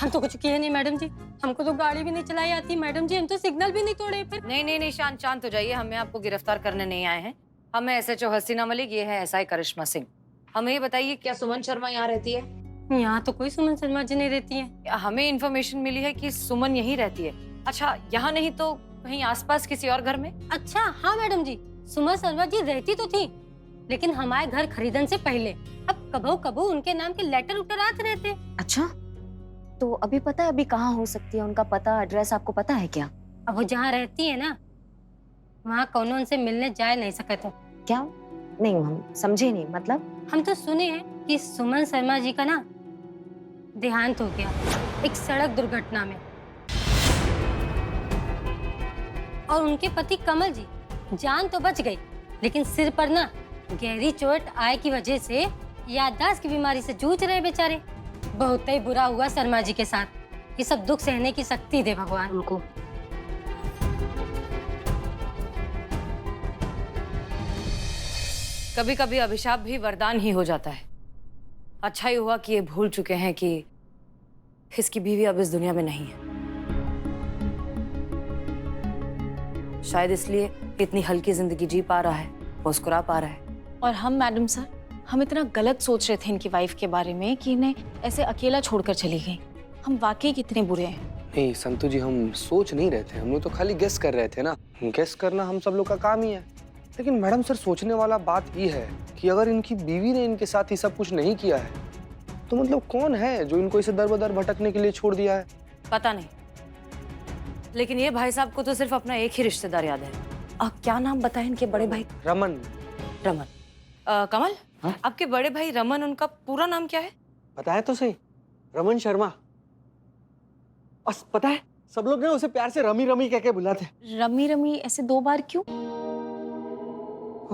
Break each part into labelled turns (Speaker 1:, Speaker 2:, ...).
Speaker 1: हम तो कुछ किए नहीं मैडम जी, हमको तो गाड़ी भी नहीं चलाई आती मैडम जी, हम तो सिग्नल भी नहीं तोड़े फिर।
Speaker 2: नहीं, शांत शांत हो जाइए। हमें आपको गिरफ्तार करने नहीं आए हैं। हमें एसएचओ हसीना मलिक, ये है एसआई करिश्मा सिंह। हमें ये बताइए, क्या सुमन शर्मा यहाँ रहती है?
Speaker 1: यहाँ तो कोई सुमन शर्मा जी नहीं रहती है।
Speaker 2: हमें इन्फॉर्मेशन मिली है कि सुमन यहीं रहती है। अच्छा, यहाँ नहीं तो कहीं आसपास किसी और घर में?
Speaker 1: अच्छा हाँ मैडम जी, सुमन शर्मा जी रहती तो थी, लेकिन हमारे घर खरीदन से पहले। अब कबो कबो उनके नाम के लेटर उटर आते रहते।
Speaker 3: अच्छा, तो अभी पता है अभी कहाँ हो सकती है? उनका पता एड्रेस आपको पता है क्या?
Speaker 1: अब वो जहाँ रहती है ना, वहाँ कौन उनसे मिलने जा नहीं सके थे।
Speaker 3: क्या? नहीं, हम समझे नहीं, मतलब?
Speaker 1: हम तो सुने हैं कि सुमन शर्मा जी का ना देहांत हो गया एक सड़क दुर्घटना में, और उनके पति कमल जी जान तो बच गई, लेकिन सिर पर ना गहरी चोट आए की वजह से याददाश्त की बीमारी से जूझ रहे बेचारे। बहुत ही बुरा हुआ शर्मा जी के साथ। ये सब दुख सहने की शक्ति दे भगवान उनको।
Speaker 2: कभी कभी अभिशाप भी वरदान ही हो जाता है। अच्छा ही हुआ कि ये भूल चुके हैं कि इसकी बीवी अब इस दुनिया में नहीं है। शायद इसलिए इतनी हल्की जिंदगी जी पा रहा है, मुस्कुरा पा रहा है।
Speaker 4: और हम मैडम सर, हम इतना गलत सोच रहे थे इनकी वाइफ के बारे में कि इन्हें ऐसे अकेला छोड़कर चली गई। हम वाकई कितने बुरे हैं।
Speaker 5: नहीं संतु जी, हम सोच नहीं रहे थे, हम लोग तो खाली गेस कर रहे थे ना। गेस करना हम सब लोग का काम ही है। लेकिन मैडम सर, सोचने वाला बात ये है कि अगर इनकी बीवी ने इनके साथ ही सब कुछ नहीं किया है, तो मतलब कौन है जो इनको इसे दर बदर भटकने के लिए छोड़ दिया है?
Speaker 2: पता नहीं, लेकिन ये भाई साहब को तो सिर्फ अपना एक ही रिश्तेदार याद है। क्या नाम बताए इनके बड़े भाई?
Speaker 5: रमन।
Speaker 2: रमन। कमल,
Speaker 5: हाँ?
Speaker 2: आपके बड़े भाई रमन, उनका पूरा नाम क्या है?
Speaker 5: बताया तो सही, रमन शर्मा। और पता है, सब लोग ने उसे प्यार से रमी रमी कह के बुलाते हैं।
Speaker 4: रमी रमी ऐसे 2 बार क्यों?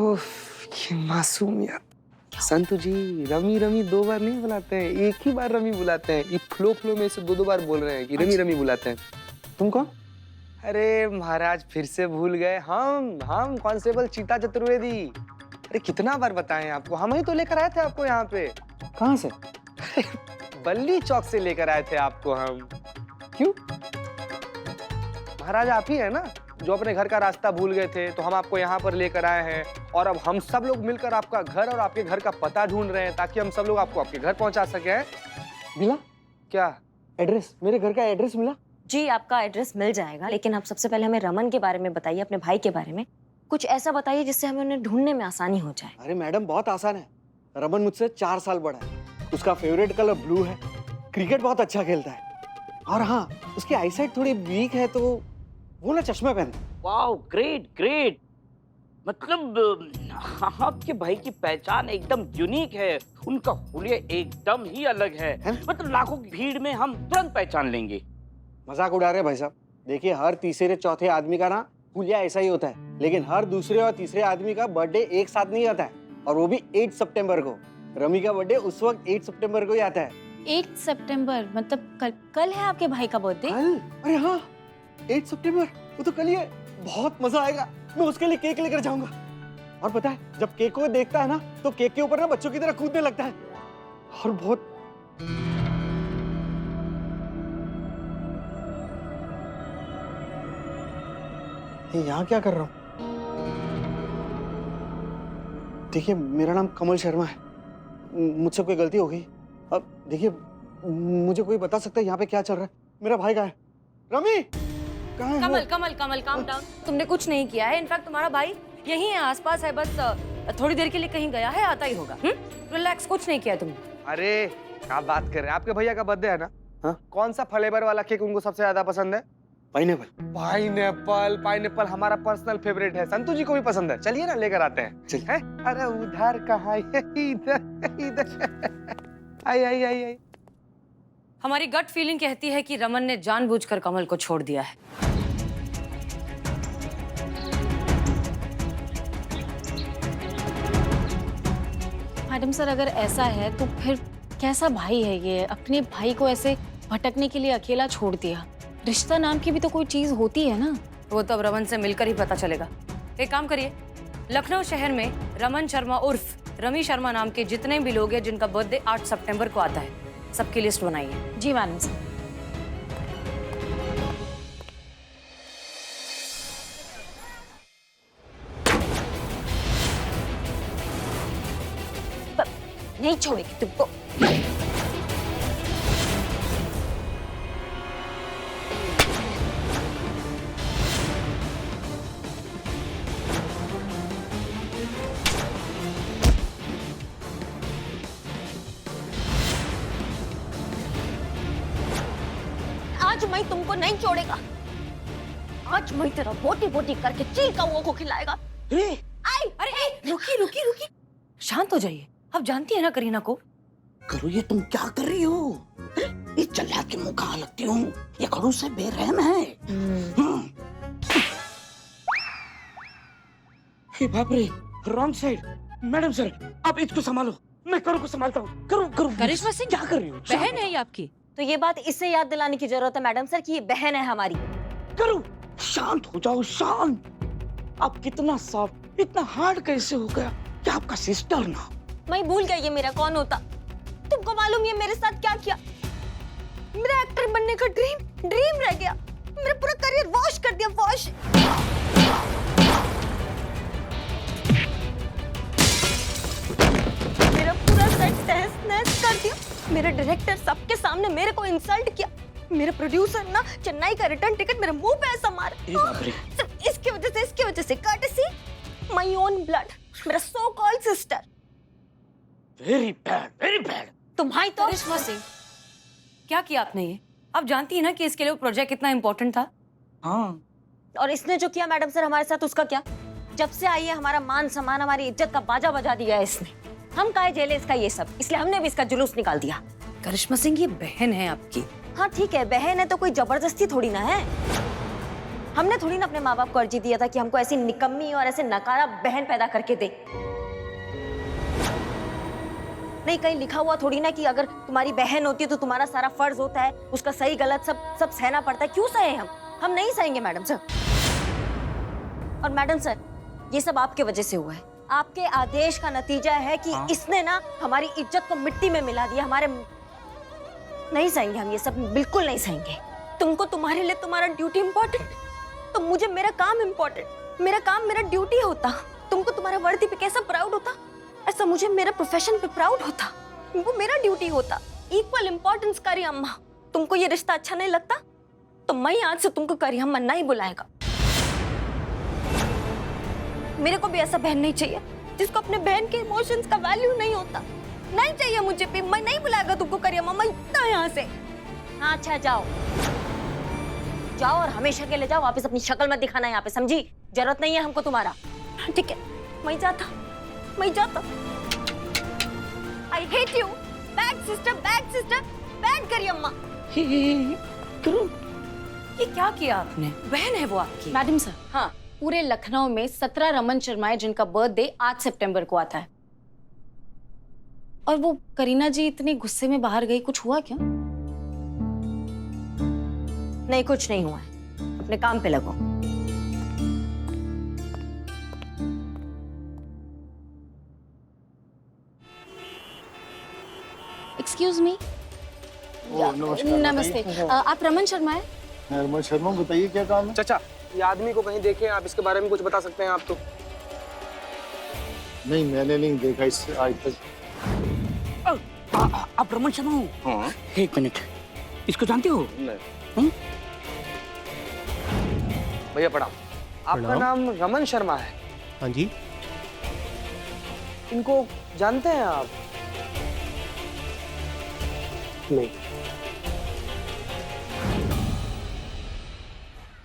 Speaker 5: उफ, ये मासूमियत। संतु जी, रमी रमी 2 बार नहीं बुलाते हैं, एक ही बार रमी बुलाते हैं। ये फ्लो में इसे 2 बार बोल रहे हैं कि रमी रमी बुलाते हैं। तुम कौन? अरे महाराज, फिर से भूल गए। हम कांस्टेबल चीता चतुर्वेदी। अरे कितना बार बताएं आपको, हम ही तो लेकर आए थे आपको यहाँ पे। कहाँ से? बल्ली चौक से लेकर आए थे आपको हम। क्यों? महाराज आप ही है ना जो अपने घर का रास्ता भूल गए थे, तो हम आपको यहाँ पर लेकर आए हैं। और अब हम सब लोग मिलकर आपका घर और आपके घर का पता ढूंढ रहे हैं, ताकि हम सब लोग आपको आपके घर पहुंचा सके। मिला क्या एड्रेस? मेरे घर का एड्रेस मिला?
Speaker 3: जी, आपका एड्रेस मिल जाएगा, लेकिन आप सबसे पहले हमें रमन के बारे में बताइए, अपने भाई के बारे में। कुछ ऐसा बताइए जिससे हमें उन्हें ढूंढने में आसानी हो जाए।
Speaker 6: अरे मैडम, बहुत आसान है। रमन मुझसे 4 साल बड़ा है। उसका फेवरेट कलर ब्लू है। क्रिकेट बहुत अच्छा खेलता है। और हाँ, उसकी आईसाइट थोड़ी वीक है, तो वो ना चश्मा पहनता है।
Speaker 7: Wow, great great. मतलब आपके भाई की पहचान एकदम यूनिक है। उनका हुलिया एकदम ही अलग है। मतलब लाखों की भीड़ में हम तुरंत पहचान लेंगे।
Speaker 6: मजाक उड़ा रहे हैं भाई साहब। देखिए, हर तीसरे चौथे आदमी का ना हुलिया ऐसा ही होता है, लेकिन हर दूसरे और तीसरे आदमी का बर्थडे एक साथ नहीं आता है, और वो भी 8 सितंबर को। रमी का बर्थडे उस वक्त 8 सितंबर को ही आता है।
Speaker 4: 8 सितंबर मतलब कल है आपके भाई का बर्थडे?
Speaker 6: कल? अरे हाँ, 8 सितंबर, वो तो कल ही है। बहुत मजा आएगा, मैं उसके लिए केक लेकर जाऊंगा। और पता है, जब केक को देखता है ना, तो केक के ऊपर ना बच्चों की तरह कूदने लगता है। और बहुत यहाँ क्या कर रहा हूँ? देखिए, मेरा नाम कमल शर्मा है। मुझसे कोई गलती हो गई। अब देखिए, मुझे कोई बता सकता है यहाँ पे क्या चल रहा है? मेरा भाई कहाँ है? रमी कहाँ है?
Speaker 2: Kamal Kamal Kamal, calm down. तुमने कुछ नहीं किया है। इनफैक्ट तुम्हारा भाई यही है, आसपास है, बस थोड़ी देर के लिए कहीं गया है, आता ही होगा। रिलैक्स, कुछ नहीं किया तुमने।
Speaker 5: अरे क्या बात कर रहे हैं? आपके भैया का बर्थडे है ना?
Speaker 6: हाँ?
Speaker 5: कौन सा फ्लेवर वाला केक उनको सबसे ज्यादा पसंद है?
Speaker 6: पाइनएप्पल।
Speaker 5: पाइनएप्पल हमारा पर्सनल फेवरेट है। संतु जी को भी पसंद है। चलिए ना, लेकर आते हैं।
Speaker 6: चलिए।
Speaker 5: है? अरे उधर कहाँ? इधर। आई।
Speaker 2: हमारी गट फीलिंग कहती है कि रमन ने जानबूझकर कमल को छोड़ दिया है।
Speaker 4: मैडम सर, अगर ऐसा है तो फिर कैसा भाई है ये? अपने भाई को ऐसे भटकने के लिए अकेला छोड़ दिया। रिश्ता नाम की भी तो कोई चीज होती है ना।
Speaker 2: वो तो अब रमन से मिलकर ही पता चलेगा। एक काम करिए, लखनऊ शहर में रमन शर्मा उर्फ रमी शर्मा नाम के जितने भी लोग हैं जिनका बर्थडे 8 सितंबर को आता है, सबकी लिस्ट बनाइए।
Speaker 4: जी मैडम सर।
Speaker 3: नहीं छोड़ेगी तुमको। आज मैं तुमको नहीं छोड़ेगा। आज मैं तेरा बोटी बोटी करके चील कौओं को खिलाएगा। आई
Speaker 2: अरे रुकी रुकी रुकी, शांत हो जाइए। आप जानती है ना करीना को?
Speaker 7: करो, ये तुम क्या कर रही हो? इस जल्लाद के मुंह कहाँ लगती हूँ? ये खड़ूस से बेरहम है। हे बाप रे, रॉन्ग साइड। मैडम सर, आप इसको संभालो, मैं करो को संभालता हूँ। करो करो।
Speaker 2: करिश्मा सिंह,
Speaker 7: क्या कर रही हो?
Speaker 2: बहन है ये आपकी?
Speaker 3: तो ये बात इससे याद दिलाने की जरूरत है मैडम सर कि ये बहन है हमारी।
Speaker 7: करो, शांत हो जाओ, शांत। आप कितना सॉफ्ट, इतना हार्ड कैसे हो गया? क्या आपका सिस्टर ना?
Speaker 3: मैं भूल गई ये मेरा कौन होता। तुमको मालूम ये मेरे साथ क्या किया? मेरा एक्टर बनने का ड्रीम रह गया। मेरा पूरा करियर वॉश कर दिया, वॉश। मेरा पूरा सेट तहस नहस कर दिया। मेरे डायरेक्टर सबके सामने मेरे को इंसल्ट किया। मेरे प्रोड्यूसर ना चेन्नई का रिटर्न टिकट मेरे मुंह पे ऐसा मारा। सिर्फ इसकी वजह से कर्टेसी माय ओन ब्लड, मेरा so called sister.
Speaker 7: Very bad, very bad.
Speaker 3: तुम्हारी तो
Speaker 2: करिश्मा सिंह, क्या किया आपने ये? आप जानती है ना कि इसके लिए प्रोजेक्ट कितना इम्पोर्टेंट था?
Speaker 7: हाँ,
Speaker 3: और इसने जो किया मैडम सर हमारे साथ, उसका क्या? जब से आई है हमारा मान सम्मान, हमारी इज्जत का बाजा बजा दिया है इसने। हम काहे झेले इसका ये सब, इसलिए हमने भी इसका जुलूस निकाल दिया।
Speaker 2: करिश्मा सिंह, ये बहन है आपकी।
Speaker 3: हाँ ठीक है, बहन है तो कोई जबरदस्ती थोड़ी ना है। हमने थोड़ी ना अपने माँ बाप को अर्जी दिया था कि हमको ऐसी निकम्मी और ऐसे नकारा बहन पैदा करके दे। नहीं, कहीं लिखा हुआ थोड़ी ना कि अगर तुम्हारी बहन होती है तो तुम्हारा सारा फर्ज होता है, उसका सही गलत सब सहना पड़ता है। क्यों सहे हम नहीं सहेंगे मैडम सर। और मैडम सर, ये सब आपके वजह से हुआ है। आपके आदेश का नतीजा है कि इसने ना हमारी इज्जत को मिट्टी में मिला दिया। हमारे नहीं सहेंगे हम ये सब, बिल्कुल नहीं सहेंगे। तुमको तुम्हारे लिए तुम्हारा ड्यूटी इम्पोर्टेंट, तो मुझे मेरा काम इम्पोर्टेंट। मेरा काम मेरा ड्यूटी होता। तुमको तुम्हारा वर्दी पे कैसा प्राउड होता, ऐसा मुझे मेरा प्रोफेशन पे प्राउड होता। वो मेरा ड्यूटी होता। इक्वल इम्पोर्टेंस करी अम्मा। तुमको ये रिश्ता अच्छा नहीं लगता तो मैं आज से तुमको करी अम्मा नहीं बुलाएगा। मेरे को भी ऐसा बहन नहीं चाहिए जिसको अपने बहन के इमोशंस का वैल्यू नहीं होता। नहीं चाहिए मुझे भी। मैं नहीं बुलाएगा तुमको करी अम्मा, मैं इतना यहाँ से। हाँ अच्छा, जाओ जाओ और हमेशा के लिए जाओ। वापस अपनी शक्ल मत दिखाना यहाँ पे, समझी? जरूरत नहीं है हमको तुम्हारा। ठीक है, मैं जाता। I hate you, bad sister, bad करी अम्मा।
Speaker 7: करो।
Speaker 2: ये क्या किया आपने? बहन है वो आपकी?
Speaker 4: मैडम सर,
Speaker 2: हाँ,
Speaker 4: पूरे लखनऊ में 17 रमन शर्मा है जिनका बर्थडे 8 सितंबर को आता है। और वो करीना जी इतने गुस्से में बाहर गई, कुछ हुआ क्या?
Speaker 3: नहीं, कुछ नहीं हुआ है। अपने काम पे लगो।
Speaker 4: Excuse me.
Speaker 8: नमस्कार।
Speaker 4: नमस्ते। आप रमन शर्मा है?
Speaker 8: रमन शर्मा, बताइए क्या काम है?
Speaker 5: चाचा, ये आदमी को कहीं देखे आप? इसके बारे में कुछ बता सकते हैं आप तो?
Speaker 8: नहीं, मैंने नहीं देखा इससे आज तक।
Speaker 7: आप रमन शर्मा हो? हाँ। एक मिनट, इसको जानते हो?
Speaker 5: नहीं। भैया प्रणाम। आपका नाम रमन शर्मा है?
Speaker 9: हाँ जी।
Speaker 5: इनको जानते हैं आप? नहीं।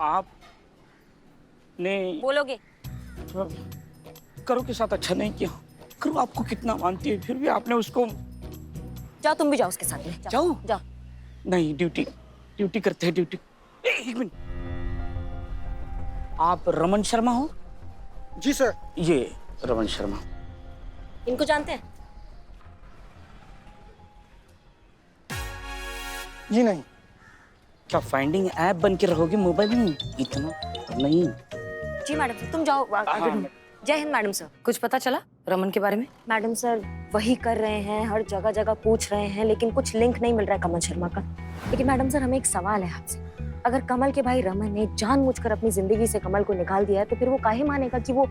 Speaker 7: आप ने
Speaker 3: बोलोगे?
Speaker 7: करो के साथ अच्छा नहीं किया। करो आपको कितना मानती है, फिर भी आपने उसको।
Speaker 3: जाओ, तुम भी जाओ उसके साथ में।
Speaker 7: जाओ।
Speaker 3: जाओ।
Speaker 7: नहीं, ड्यूटी करते हैं, ड्यूटी। एक मिनट, आप रमन शर्मा हो?
Speaker 5: जी सर।
Speaker 7: ये रमन शर्मा।
Speaker 3: इनको जानते हैं?
Speaker 5: जी नहीं।
Speaker 7: क्या फाइंडिंग ऐप बन के रहोगे मोबाइल में? इतना नहीं।
Speaker 3: जी मैडम, तुम जाओ आगे। जय हिंद मैडम सर।
Speaker 2: कुछ पता चला रमन के बारे में?
Speaker 3: मैडम सर, वही कर रहे हैं, हर जगह जगह पूछ रहे हैं, लेकिन कुछ लिंक नहीं मिल रहा है कमल शर्मा का। लेकिन मैडम सर, हमें एक सवाल है आपसे। अगर कमल के भाई रमन ने जानबूझकर अपनी जिंदगी से कमल को निकाल दिया है तो फिर वो काहे मानेगा कि वो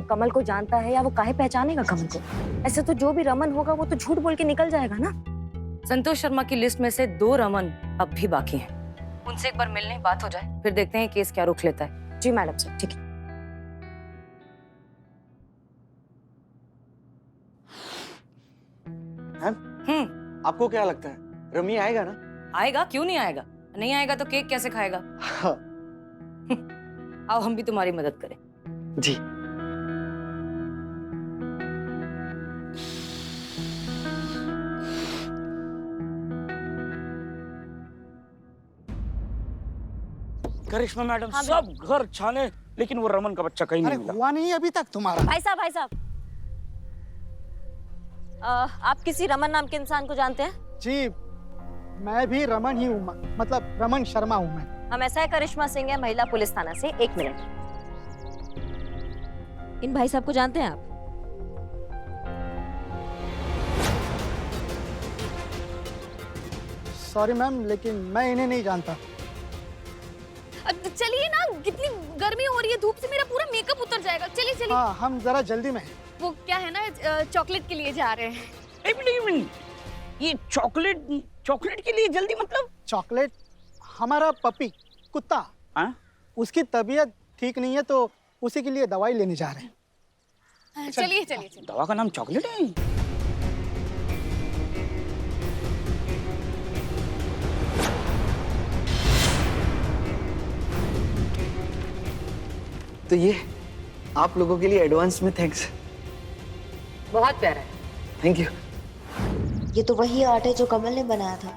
Speaker 3: कमल को जानता है, या वो काहे पहचानेगा कमल को? ऐसे तो जो भी रमन होगा वो तो झूठ बोल के निकल जाएगा ना।
Speaker 2: संतोष शर्मा की लिस्ट में से 2 रमन अब भी बाकी हैं। उनसे एक बार मिलने बात हो जाए, फिर देखते हैं केस क्या रुख लेता है।
Speaker 3: जी मैडम सर, ठीक है।
Speaker 6: आपको क्या लगता है रमी आएगा ना?
Speaker 2: आएगा, क्यों नहीं आएगा? नहीं आएगा तो केक कैसे खाएगा? आओ हम भी तुम्हारी मदद करें।
Speaker 5: जी।
Speaker 7: करिश्मा मैडम सब घर छाने, लेकिन वो रमन का बच्चा कहीं नहीं मिला।
Speaker 8: हुआ नहीं अभी तक तुम्हारा?
Speaker 3: भाई साहब, आप किसी रमन नाम के इंसान को जानते हैं?
Speaker 9: जी, मैं भी रमन ही हूँ, मतलब रमन शर्मा हूँ मैं।
Speaker 3: हम ऐसा है, करिश्मा सिंह है, महिला पुलिस थाना से। 1 मिनट। इन भाई साहब को जानते हैं आप?
Speaker 9: सॉरी मैम, लेकिन मैं इन्हें नहीं जानता।
Speaker 4: चलिए ना, कितनी गर्मी हो रही है, धूप से मेरा पूरा मेकअप उतर जाएगा। चलिए चलिए।
Speaker 9: हाँ, हम जरा जल्दी में हैं।
Speaker 4: वो क्या है ना, चॉकलेट के लिए जा रहे हैं।
Speaker 7: एक मिनट, ये चॉकलेट के लिए जल्दी मतलब?
Speaker 9: चॉकलेट? हमारा पपी कुत्ता,
Speaker 7: हाँ?
Speaker 9: उसकी तबीयत ठीक नहीं है तो उसी के लिए दवाई लेने जा रहे हैं।
Speaker 4: चलिए चलिए।
Speaker 7: दवा का नाम चॉकलेट है?
Speaker 5: तो ये आप लोगों के लिए एडवांस में थैंक्स।
Speaker 2: बहुत प्यारा है।
Speaker 5: Thank you.
Speaker 3: ये तो वही आर्ट है जो कमल ने बनाया था।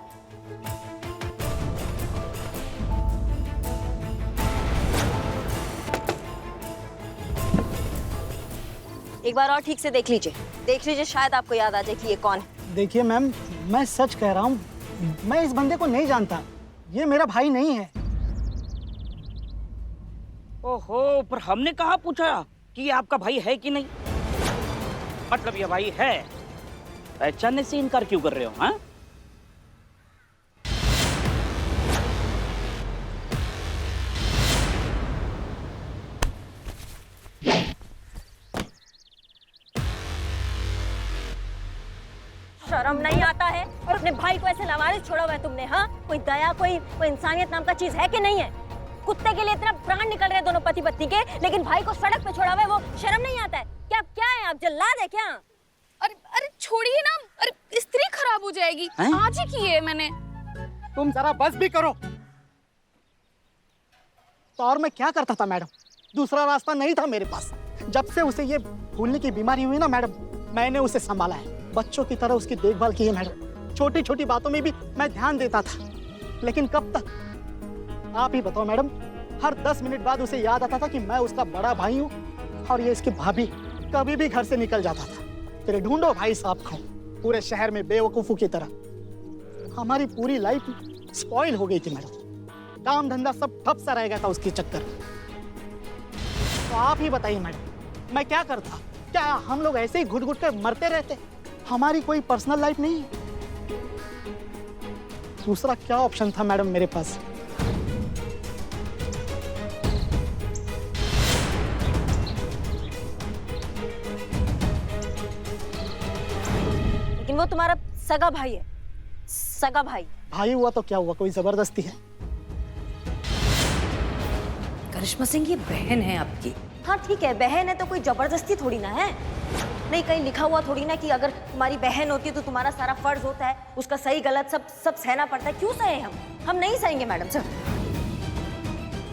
Speaker 3: एक बार और ठीक से देख लीजिए, शायद आपको याद आ जाए कि ये कौन है।
Speaker 9: देखिए मैम, मैं सच कह रहा हूँ, मैं इस बंदे को नहीं जानता। ये मेरा भाई नहीं है।
Speaker 7: ओहो, पर हमने कहाँ पूछा कि ये आपका भाई है कि नहीं? मतलब ये भाई है, पहचानने से इनकार क्यों कर रहे हो? हाँ?
Speaker 3: शर्म नहीं आता है? और अपने भाई को ऐसे लावारिस छोड़ा हुआ है तुमने? हाँ, कोई दया, कोई इंसानियत नाम का चीज है कि नहीं है? कुत्ते के लिए इतना प्राण निकल रहे हैं दोनों पति पत्नी के, लेकिन भाई को सड़क पे छोड़ा हुआ है, वो शर्म नहीं आता है? क्या है आप, जल्लाद है क्या?
Speaker 4: अरे छोड़िए ना, अरे स्त्री खराब हो जाएगी। आज ही की है मैंने।
Speaker 9: तुम जरा बस भी करो। तो और मैं क्या करता था मैडम, दूसरा रास्ता नहीं था मेरे पास। जब से उसे ये भूलने की बीमारी हुई ना मैडम, मैंने उसे संभाला है, बच्चों की तरह उसकी देखभाल की है मैडम। छोटी छोटी बातों में भी मैं ध्यान देता था, लेकिन कब तक? आप ही बताओ मैडम। हर 10 मिनट बाद उसे याद आता था कि मैं उसका बड़ा भाई हूँ, और ये इसकी भाभी कभी भी घर से निकल जाता था। फिर ढूंढो भाई साहब को पूरे शहर में बेवकूफों की तरह। हमारी पूरी लाइफ स्पॉइल हो गई थी मैडम। काम धंधा सब ठप सा रह गया था उसके चक्कर में। तो आप ही बताइए मैडम, मैं क्या करता? क्या हम लोग ऐसे ही घुट घुट कर मरते रहते? हमारी कोई पर्सनल लाइफ नहीं है? दूसरा क्या ऑप्शन था मैडम मेरे पास?
Speaker 3: लेकिन वो तुम्हारा सगा भाई है, सगा भाई।
Speaker 9: भाई हुआ तो क्या हुआ, कोई जबरदस्ती है?
Speaker 2: करिश्मा सिंह, ये बहन है आपकी।
Speaker 3: हाँ ठीक है, बहन है तो कोई जबरदस्ती थोड़ी ना है। नहीं, कहीं लिखा हुआ थोड़ी ना कि अगर तुम्हारी बहन होती है तो तुम्हारा सारा फर्ज होता है उसका सही गलत सब सहना पड़ता है। क्यों सहे हम नहीं सहेंगे मैडम सर।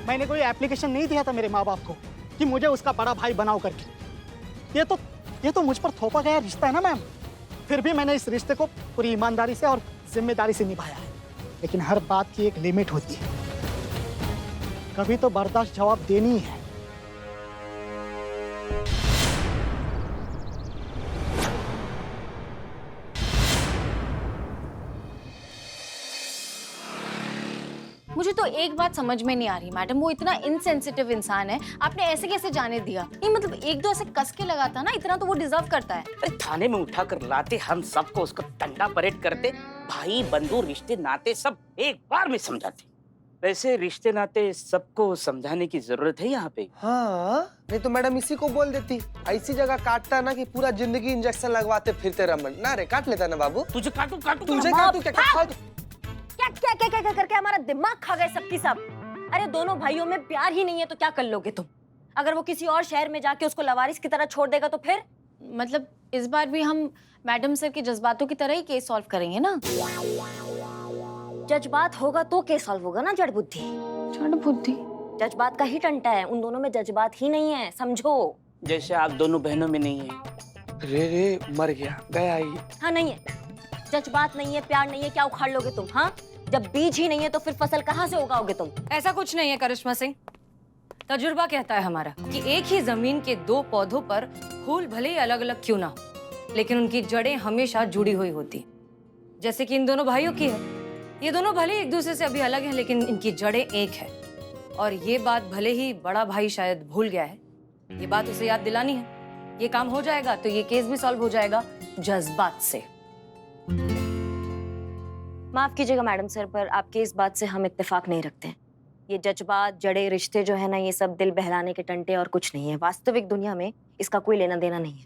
Speaker 9: मैंने कोई एप्लीकेशन नहीं दिया था मेरे माँ बाप को कि मुझे उसका बड़ा भाई बनाओ करके। ये तो मुझ पर थोपा गया रिश्ता है ना मैम। फिर भी मैंने इस रिश्ते को पूरी ईमानदारी से और जिम्मेदारी से निभाया है। लेकिन हर बात की एक लिमिट होती है, कभी तो बर्दाश्त जवाब देनी ही है।
Speaker 4: मुझे तो एक बात समझ में नहीं आ रही मैडम, वो इतना इनसेंसिटिव इंसान है, आपने ऐसे कैसे जाने दिया? नहीं मतलब एक दो ऐसे कस के लगाता ना, इतना तो वो डिजर्व करता है।
Speaker 7: अरे थाने में उठा कर लाते, हम सबको उसका डंडा परेड करते, भाई बंधु रिश्ते नाते सब एक बार में समझाते। वैसे रिश्ते नाते सबको समझाने की जरूरत है यहाँ पे।
Speaker 5: हाँ, नहीं तो मैडम इसी को बोल देती। ऐसी जगह काटता ना कि पूरा जिंदगी इंजेक्शन लगवाते फिरते रमन। ना रे, काट लेता ना बाबू।
Speaker 7: तुझे काटू काटू
Speaker 5: तुझे काटू क्या?
Speaker 3: क्या क्या क्या क्या क्या करके हमारा दिमाग खा गए सबकी सब। अरे दोनों भाइयों में प्यार ही नहीं है तो क्या कर लोगे तुम? अगर वो किसी और शहर में जाके उसको लवारिस की तरह छोड़ देगा तो फिर?
Speaker 4: मतलब इस बार भी हम मैडम सर के जज्बातों की तरह ही केस सॉल्व करेंगे ना?
Speaker 3: जज्बात होगा तो केस सॉल्व होगा ना, जड़ बुद्धि।
Speaker 4: जड़ बुद्धि?
Speaker 3: जज्बात का ही टंटा है, उन दोनों में जज्बात ही नहीं है, समझो।
Speaker 7: जैसे आप दोनों बहनों में नहीं है।
Speaker 5: रे मर गया, गया ही।
Speaker 3: हाँ नहीं है, जज्बात नहीं है, प्यार नहीं है, क्या उखाड़ लोगे तुम? हाँ, जब बीज ही नहीं है तो फिर फसल कहाँ से उगाओगे तुम?
Speaker 2: ऐसा कुछ नहीं है करिश्मा सिंह। तजुर्बा कहता है हमारा कि एक ही जमीन के दो पौधों पर फूल भले ही अलग अलग क्यों ना हो, लेकिन उनकी जड़ें हमेशा जुड़ी हुई होती। जैसे कि इन दोनों भाइयों की है। ये दोनों भले ही एक दूसरे से अभी अलग हैं, लेकिन इनकी जड़ें एक है। और ये बात भले ही बड़ा भाई शायद भूल गया है, ये बात उसे याद दिलानी है। ये काम हो जाएगा तो ये केस भी सॉल्व हो जाएगा जज्बात से।
Speaker 3: माफ कीजिएगा मैडम सर, पर आपके इस बात से हम इत्तेफाक नहीं रखते हैं। ये जज्बात, जड़े, रिश्ते जो है ना, ये सब दिल बहलाने के टंटे और कुछ नहीं है। वास्तविक दुनिया में इसका कोई लेना देना नहीं है।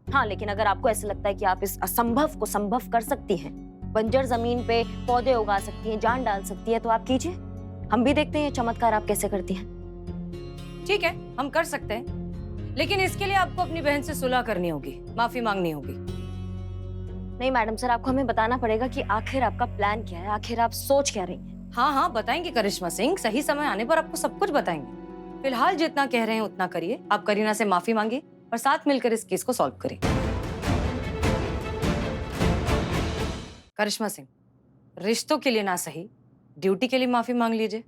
Speaker 3: हाँ, लेकिन अगर आपको ऐसा लगता है कि आप इस असंभव को संभव कर सकती हैं, बंजर जमीन पे पौधे उगा सकती हैं, जान डाल सकती है, तो आप कीजिए। हम भी देखते हैं चमत्कार आप कैसे करती हैं।
Speaker 2: ठीक है, हम कर सकते हैं, लेकिन इसके लिए आपको अपनी बहन से सुलह करनी होगी, माफी मांगनी होगी।
Speaker 3: नहीं मैडम सर, आपको हमें बताना पड़ेगा कि आखिर आपका प्लान क्या है, आखिर आप सोच क्या रही हैं।
Speaker 2: हाँ हाँ बताएंगे करिश्मा सिंह, सही समय आने पर आपको सब कुछ बताएंगे। फिलहाल जितना कह रहे हैं उतना करिए। आप करीना से माफी मांगिए और साथ मिलकर इस केस को सॉल्व करें। करिश्मा सिंह, रिश्तों के लिए ना सही, ड्यूटी के लिए माफी मांग लीजिए।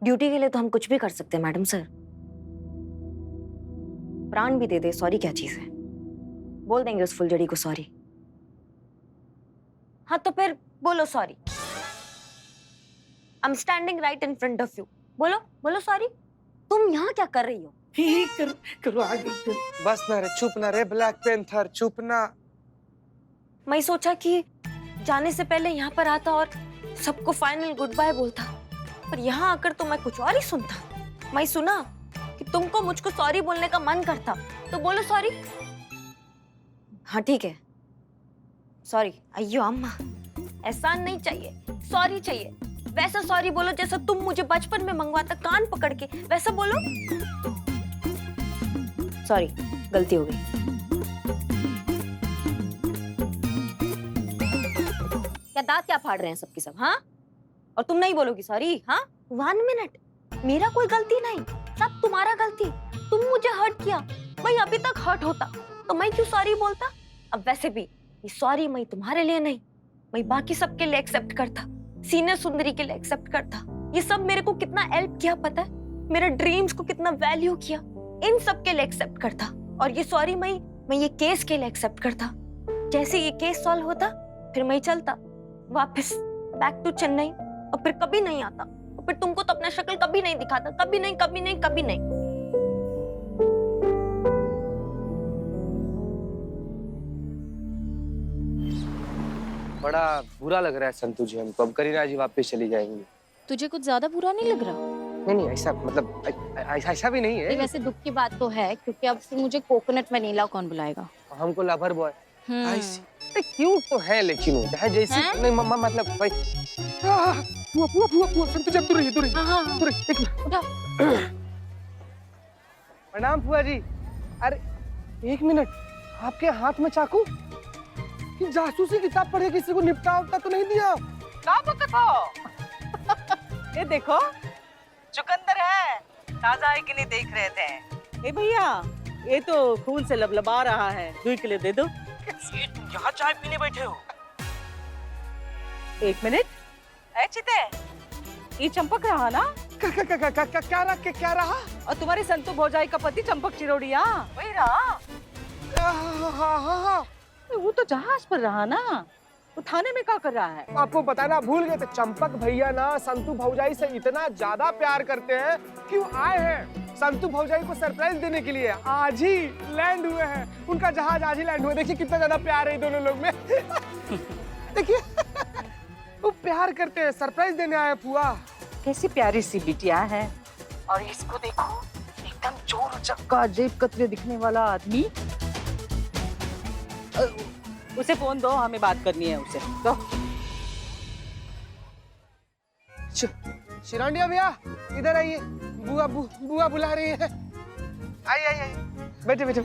Speaker 3: ड्यूटी के लिए तो हम कुछ भी कर सकते हैं मैडम सर। प्राण भी दे दे, सॉरी क्या चीज है? बोल देंगे उस फुलझड़ी को सॉरी। हाँ तो फिर बोलो sorry. I am standing right in front of you. बोलो बोलो सॉरी। तुम यहाँ क्या कर रही हो?
Speaker 7: करो आगे।
Speaker 5: बस ना रे, चुप ना रे ब्लैक पैंथर, चुप ना।
Speaker 3: मैं सोचा कि जाने से पहले यहाँ पर आता और सबको फाइनल गुड बाय बोलता, पर यहाँ आकर तो मैं कुछ और ही सुनता। मैं सुना कि तुमको मुझको सॉरी बोलने का मन करता, तो बोलो सॉरी। हाँ ठीक है, सॉरी। अయ్యో अम्मा, एहसान नहीं चाहिए, सॉरी चाहिए। वैसा सॉरी बोलो जैसा तुम मुझे बचपन में मंगवाता कान पकड़ के, वैसा बोलो। सॉरी, गलती हो गई। क्या दांत क्या फाड़ रहे हैं सबके सब? हाँ, और तुम नहीं बोलोगी सॉरी? हाँ, 1 मिनट, मेरा कोई गलती नहीं, सब तुम्हारा गलती। तुम मुझे हर्ट किया, मैं अभी तक हर्ट होता तो मैं क्यों सॉरी बोलता? अब वैसे भी ये सॉरी मैं तुम्हारे लिए नहीं, मैं बाकी सबके लिए एक्सेप्ट करता, सीनियर सुंदरी के लिए एक्सेप्ट करता। ये सब मेरे को कितना हेल्प किया पता है, मेरे ड्रीम्स को कितना वैल्यू किया, इन सब के लिए एक्सेप्ट करता। और ये सॉरी मैं ये केस के लिए एक्सेप्ट करता। जैसे ये केस सॉल्व होता फिर मैं चलता वापस बैक टू चेन्नई, और फिर कभी नहीं आता, और फिर तुमको तो अपना शक्ल कभी नहीं दिखाता, कभी नहीं कभी नहीं कभी नहीं।
Speaker 5: बड़ा बुरा लग रहा है संतू जी हमको। अब करीना जी वापस चली जाएंगी।
Speaker 4: तुझे कुछ ज्यादा बुरा नहीं लग रहा?
Speaker 5: नहीं ऐसा मतलब ऐसा भी नहीं है।
Speaker 4: वैसे दुख की बात तो है, क्योंकि अब से मुझे कोकोनट वनीला कौन बुलाएगा?
Speaker 5: हमको लवर बॉय क्यूट तो है, लेकिन वो है जैसे नहीं मतलब भाई। पुआ संतू जी दूर रहिए।
Speaker 4: हाँ,
Speaker 5: दूर एक मिनट। प्रणाम पुआ जी। अरे 1 मिनट, आपके हाथ में चाकू? कि जासूसी किताब पढ़े किसी को निपटा उपटा तो नहीं दिया?
Speaker 10: क्या बकत हो? ये देखो चुकंदर है, ताजा है कि नहीं देख रहे थे। ए भैया, ये तो खून से लबलबा रहा है, दूध के लिए दे दो।
Speaker 7: यहाँ चाय पीने बैठे हो?
Speaker 10: 1 मिनट। ऐ चिते, ये चंपक रहा ना?
Speaker 5: क्या रहा?
Speaker 10: और तुम्हारे संतू भौजाई का पति चंपक चिरोड़िया वही रहा।
Speaker 5: हाँ।
Speaker 10: वो तो जहाज पर रहा ना, वो थाने में क्या कर रहा है?
Speaker 5: आपको बताना भूल गए थे, चंपक भैया ना संतू भौजाई से इतना ज्यादा प्यार करते हैं कि वो आए हैं संतू भौजाई को सरप्राइज देने के लिए। आज ही लैंड हुए हैं, उनका जहाज आज ही लैंड हुआ। देखिए कितना ज्यादा प्यार है इन दोनों लोग में। देखिए वो प्यार करते हैं, सरप्राइज देने आए फुआ।
Speaker 10: कैसी प्यारी सी बिटिया है। और इसको देखो, एकदम चोर उचक्का जेब कतरे दिखने वाला आदमी। उसे फोन दो, हमें बात करनी है उसे। दो।
Speaker 5: शिरांडिया भैया इधर आइए, बुआ बुला रही है। आइए बैठे बैठे।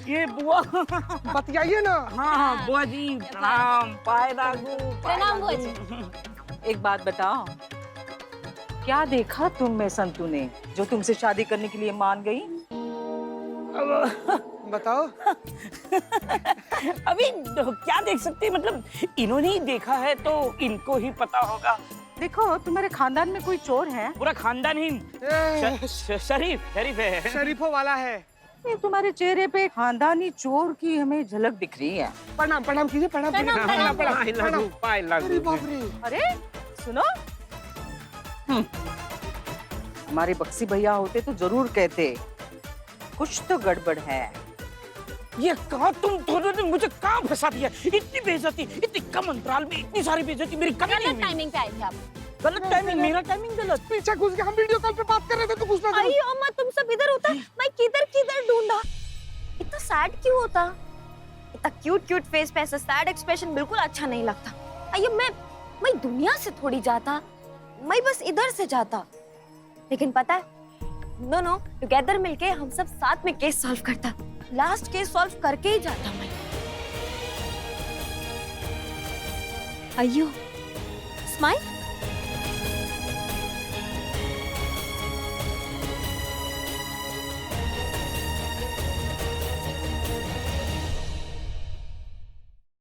Speaker 7: ये बुआ।
Speaker 5: बतियाइए ना।
Speaker 7: हाँ बुआ जी प्रणाम। पाए लागू।
Speaker 1: प्रणाम बुआ जी।
Speaker 10: एक बात बताओ, क्या देखा तुम में संतू ने जो तुमसे शादी करने के लिए मान गई?
Speaker 5: बताओ।
Speaker 7: अभी क्या देख सकते हैं, मतलब इन्होंने ही देखा है तो इनको ही पता होगा।
Speaker 10: देखो, तुम्हारे खानदान में कोई चोर है?
Speaker 7: पूरा खानदान ही शरीफ है।
Speaker 5: शरीफों वाला है।
Speaker 10: ये तुम्हारे चेहरे पे खानदानी चोर की हमें झलक दिख रही है।
Speaker 5: प्रणाम कीजिए।
Speaker 7: पाए लागू।
Speaker 5: अरे बाप रे।
Speaker 10: अरे सुनो, हमारे बक्सी भैया होते तो जरूर कहते कुछ तो गड़बड़ है।
Speaker 7: ये कहा तुम दोनों ने मुझे कहाँ फंसा दिया। इतनी बेइज्जती, इतनी कम अंतराल में इतनी सारी बेइज्जती मेरी कभी नहीं हुई।
Speaker 1: टाइमिंग पे आए थे आप।
Speaker 7: गलत टाइमिंग, मेरा टाइमिंग गलत।
Speaker 5: पीछे घुस के हम वीडियो कॉल पे बात कर रहे थे तो घुसना था।
Speaker 3: अयो अम्मा, तुम सब इधर होता, मैं किधर ढूंढा। इतना सैड क्यों होता? इतना क्यूट फेस पे ऐसा सैड एक्सप्रेशन बिल्कुल अच्छा नहीं लगता। अयो मैं दुनिया से थोड़ी जाता, मैं बस इधर से जाता। लेकिन पता है, दोनों टुगेदर मिलके हम सब साथ में केस सॉल्व करता। लास्ट केस सॉल्व करके ही जाता मैं। अयो स्माइल।